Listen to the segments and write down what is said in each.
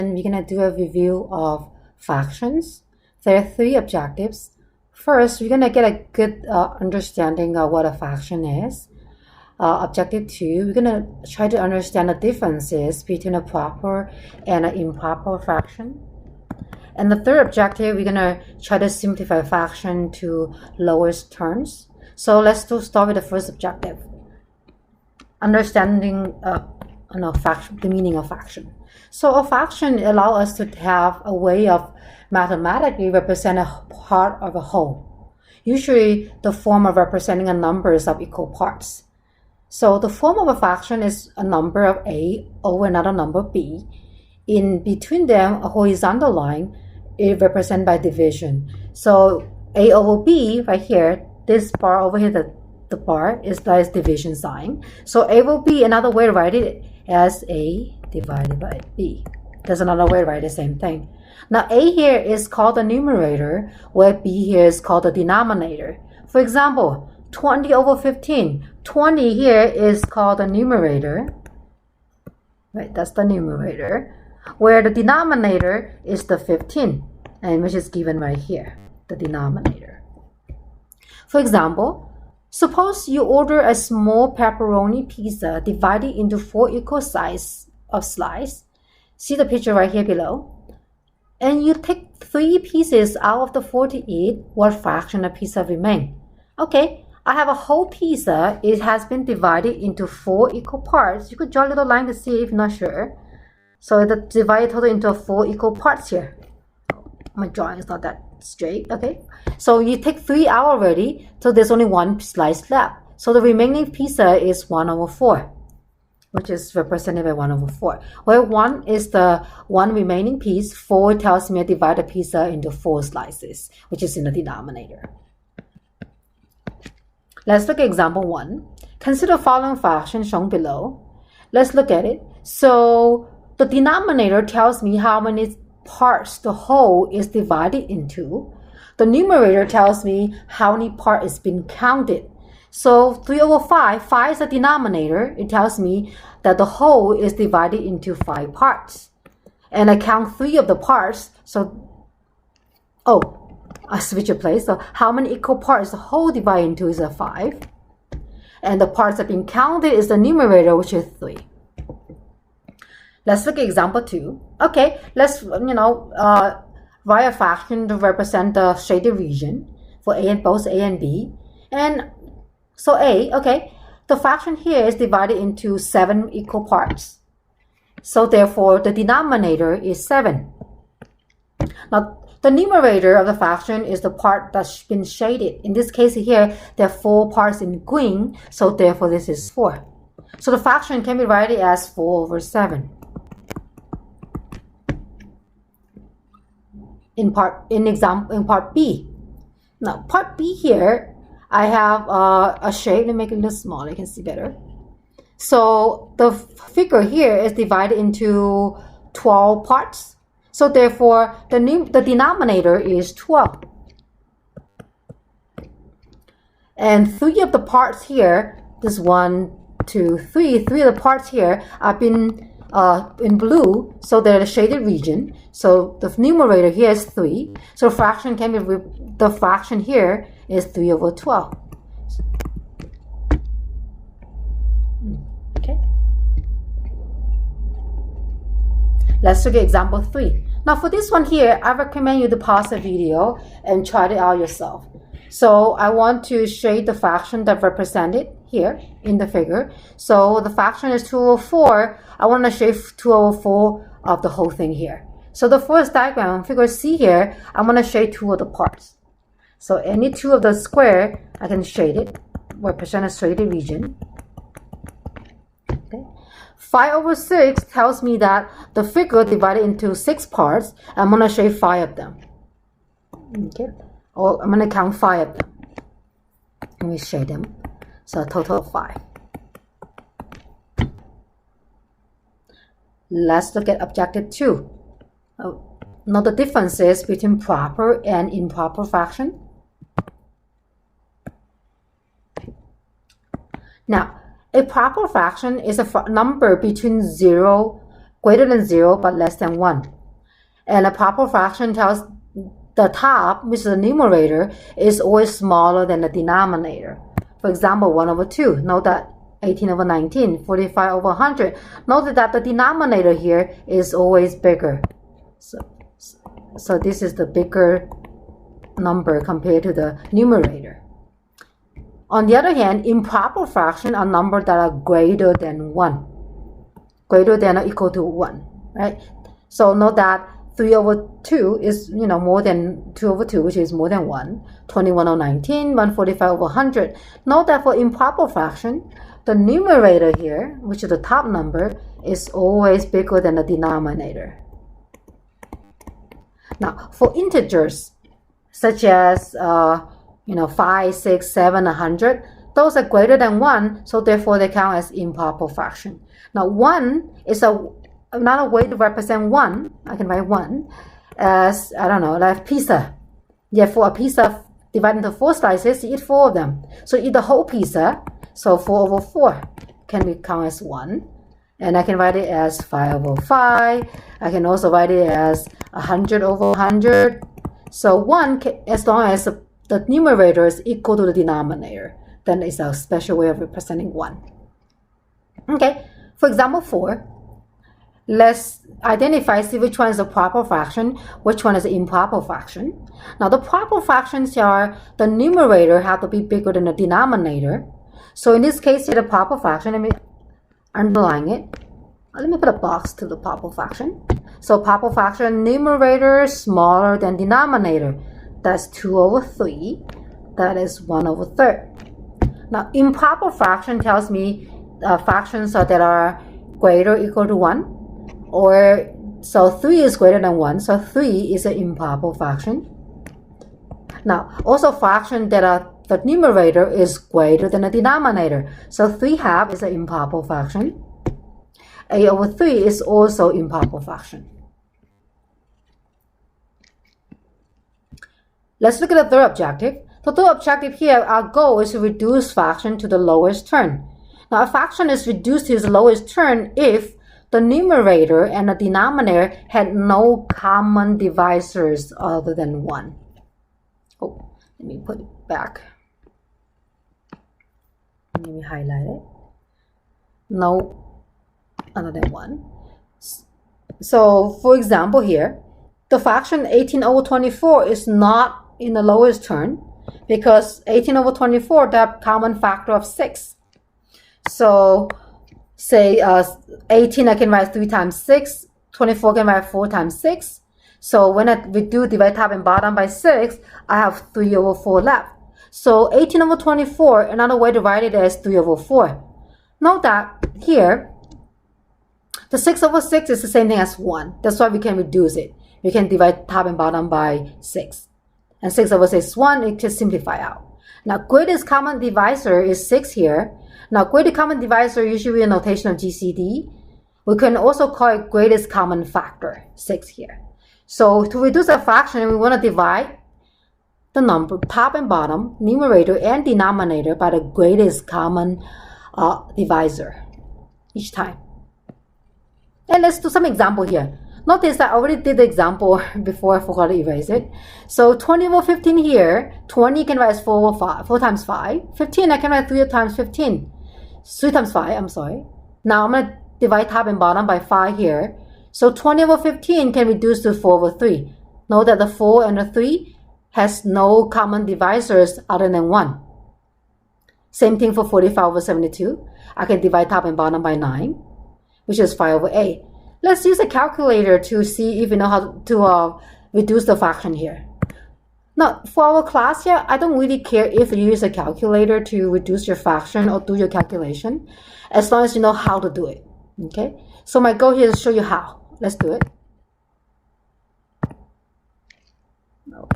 And we're going to do a review of fractions. There are three objectives. First, we're going to get a good understanding of what a fraction is. Objective 2, we're going to try to understand the differences between a proper and an improper fraction. And the third objective, we're going to try to simplify fraction to lowest terms. So let's start with the first objective. Understanding the meaning of fraction. So a fraction allows us to have a way of mathematically represent a part of a whole. Usually the form of representing a numbers of equal parts. So the form of a fraction is a number of a over another number b. In between them, a horizontal line is represented by division. So a over b right here, this bar over here, the bar is that division sign. So a over b, another way to write it as a divided by b. There's another way to write the same thing. Now a here is called the numerator, where b here is called the denominator. For example, 20 over 15. 20 here is called the numerator. Right, that's the numerator. Where the denominator is the 15, and which is given right here, the denominator. For example, suppose you order a small pepperoni pizza divided into 4 equal sizes of slices. See the picture right here below? And you take 3 pieces out of the 4 to eat. What fraction of pizza remain? Okay, I have a whole pizza. It has been divided into 4 equal parts. You could draw a little line to see if you're not sure. So the divided total into 4 equal parts here. My drawing is not that straight. Okay, so you take 3 out already, so there's only 1 slice left. So the remaining pizza is 1 over 4, which is represented by 1 over 4. Where 1 is the one remaining piece, 4 tells me I divide the pizza into 4 slices, which is in the denominator. Let's look at example 1. Consider the following fraction shown below. Let's look at it. So the denominator tells me how many parts the whole is divided into. The numerator tells me how many parts is been counted. So 3 over 5, 5 is the denominator. It tells me that the whole is divided into 5 parts. And I count 3 of the parts. So, I switch a place. So how many equal parts the whole divided into is a 5. And the parts that have been counted is the numerator, which is 3. Let's look at example 2. Okay, let's write a fraction to represent the shaded region for both a and b. And so a, okay, the fraction here is divided into 7 equal parts. So therefore, the denominator is 7. Now, the numerator of the fraction is the part that's been shaded. In this case here, there are 4 parts in green, so therefore this is 4. So the fraction can be written as 4 over 7. In part B. Now, part B here, I have a shape. Let me make it a little smaller, you can see better. So the figure here is divided into 12 parts. So therefore, the denominator is 12. And 3 of the parts here, this 1, 2, 3, 3 of the parts here have been in blue, so they're the shaded region. So the numerator here is 3. So the fraction can be the fraction here is 3 over 12. Okay. Let's look at example 3. Now for this one here, I recommend you to pause the video and try it out yourself. So I want to shade the fraction that represented here in the figure. So the fraction is 2 over 4. I want to shade 2 over 4 of the whole thing here. So the first diagram, figure C here, I'm going to shade 2 of the parts. So any 2 of the square, I can shade it, represent a shaded region. Okay. 5 over 6 tells me that the figure divided into 6 parts. I'm going to shade 5 of them. Okay. Or I'm going to count 5 of them. Let me shade them. So a total of 5. Let's look at objective 2. Now the differences between proper and improper fraction. Now, a proper fraction is a number between 0 greater than 0 but less than 1. And a proper fraction tells the top, which is the numerator, is always smaller than the denominator. For example, 1 over 2. Note that 18 over 19, 45 over 100. Note that the denominator here is always bigger. So this is the bigger number compared to the numerator. On the other hand, improper fraction are numbers that are greater than 1. Greater than or equal to 1, right? So note that 3 over 2 is, more than 2 over 2, which is more than 1. 21 over 19, 145 over 100. Note that for improper fraction, the numerator here, which is the top number, is always bigger than the denominator. Now, for integers, such as 5, 6, 7, 100, those are greater than 1, so therefore they count as improper fraction. Now 1 is another way to represent 1. I can write 1 as, like pizza. For a pizza divided into 4 slices, you eat 4 of them. So you eat the whole pizza, so 4 over 4 can be counted as 1. And I can write it as 5 over 5. I can also write it as 100 over 100. So 1, as long as the numerator is equal to the denominator, then it's a special way of representing 1. Okay, for example 4, let's identify, see which one is a proper fraction, which one is an improper fraction. Now the proper fractions are the numerator have to be bigger than the denominator. So in this case, here the proper fraction, let me underline it. Let me put a box to the proper fraction. So proper fraction, numerator smaller than denominator. That's 2 over 3. That is 1 over 3rd. Now improper fraction tells me fractions that are greater or equal to 1. So 3 is greater than 1. So 3 is an improper fraction. Now also fraction that are the numerator is greater than the denominator. So 3/2 is an improper fraction. A over 3 is also improper fraction. Let's look at the third objective. The third objective here, our goal is to reduce fraction to the lowest term. Now a fraction is reduced to its lowest term if the numerator and the denominator had no common divisors other than 1. Oh, let me put it back. Let me highlight it. No other than 1. So for example here, the fraction 18 over 24 is not in the lowest term because 18 over 24, that common factor of 6. So say 18 I can write 3 times 6, 24 I can write 4 times 6. So when we do divide top and bottom by 6, I have 3 over 4 left. So 18 over 24, another way to write it is 3 over 4. Note that here, the 6 over 6 is the same thing as 1. That's why we can reduce it. We can divide top and bottom by 6. And 6 over 6 is 1, it just simplify out. Now greatest common divisor is 6 here. Now greatest common divisor usually in notation of GCD. We can also call it greatest common factor, 6 here. So to reduce a fraction, we want to divide the number top and bottom, numerator and denominator by the greatest common divisor each time. And let's do some example here. Notice that I already did the example before I forgot to erase it. So 20 over 15 here, 20 can write as 4 over 5, 4 times 5. 15 I can write 3 times 15. 3 times 5, I'm sorry. Now I'm going to divide top and bottom by 5 here. So 20 over 15 can reduce to 4 over 3. Note that the 4 and the 3 has no common divisors other than 1. Same thing for 45 over 72. I can divide top and bottom by 9, which is 5 over 8. Let's use a calculator to see if we know how to reduce the fraction here. Now, for our class here, I don't really care if you use a calculator to reduce your fraction or do your calculation, as long as you know how to do it. Okay? So my goal here is to show you how. Let's do it. No.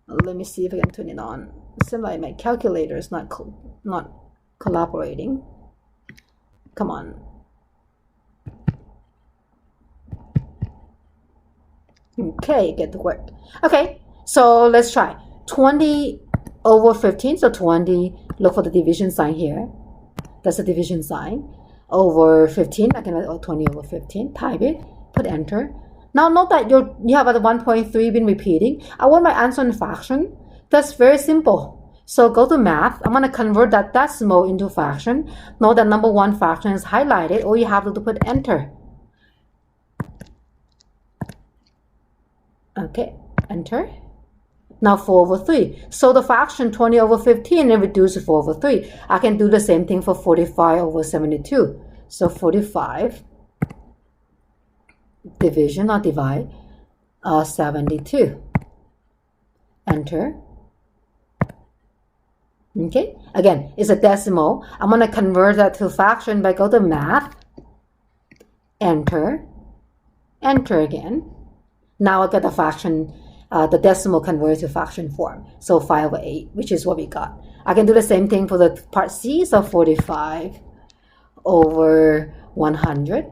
Let me see if I can turn it on. It seems like my calculator is not collaborating. Come on. Okay, get to work. Okay, so let's try. 20 over 15, so 20, look for the division sign here. That's the division sign. over 15. I can write 20 over 15. Type it. Put enter. Now note that you have at 1.3 been repeating. I want my answer in fraction. That's very simple. So go to math. I'm going to convert that decimal into fraction. Note that number 1 fraction is highlighted. All you have to do put enter. Okay, enter. Now 4 over 3. So the fraction 20 over 15 and reduce to 4 over 3. I can do the same thing for 45 over 72. So 45 division or divide 72. Enter. Okay, again, it's a decimal. I'm going to convert that to fraction by go to math. Enter. Enter again. Now I get the fraction, the decimal converted to fraction form. So 5 over 8, which is what we got. I can do the same thing for the part C. So 45 over 100.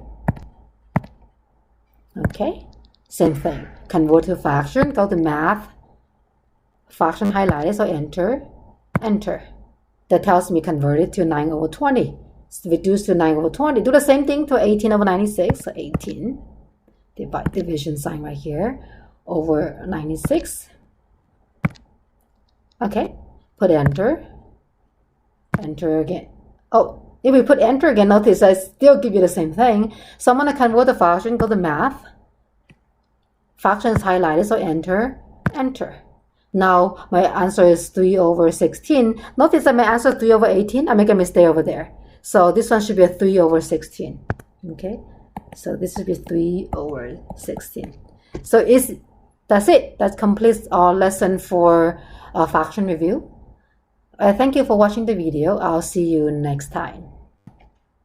Okay, same thing. Convert to fraction, go to math. Fraction highlighted, so enter. Enter. That tells me convert it to 9 over 20. It's reduced to 9 over 20. Do the same thing to 18 over 96. So 18. Divide division sign right here over 96. Okay. Put enter. Enter again. Oh, if we put enter again, notice I still give you the same thing. So I'm going to convert the fraction. Go to math. Fraction is highlighted. So enter. Enter. Now, my answer is 3 over 16. Notice that my answer is 3 over 18. I make a mistake over there. So this one should be a 3 over 16. Okay? So this should be 3 over 16. So that's it. That completes our lesson for fraction review. Thank you for watching the video. I'll see you next time.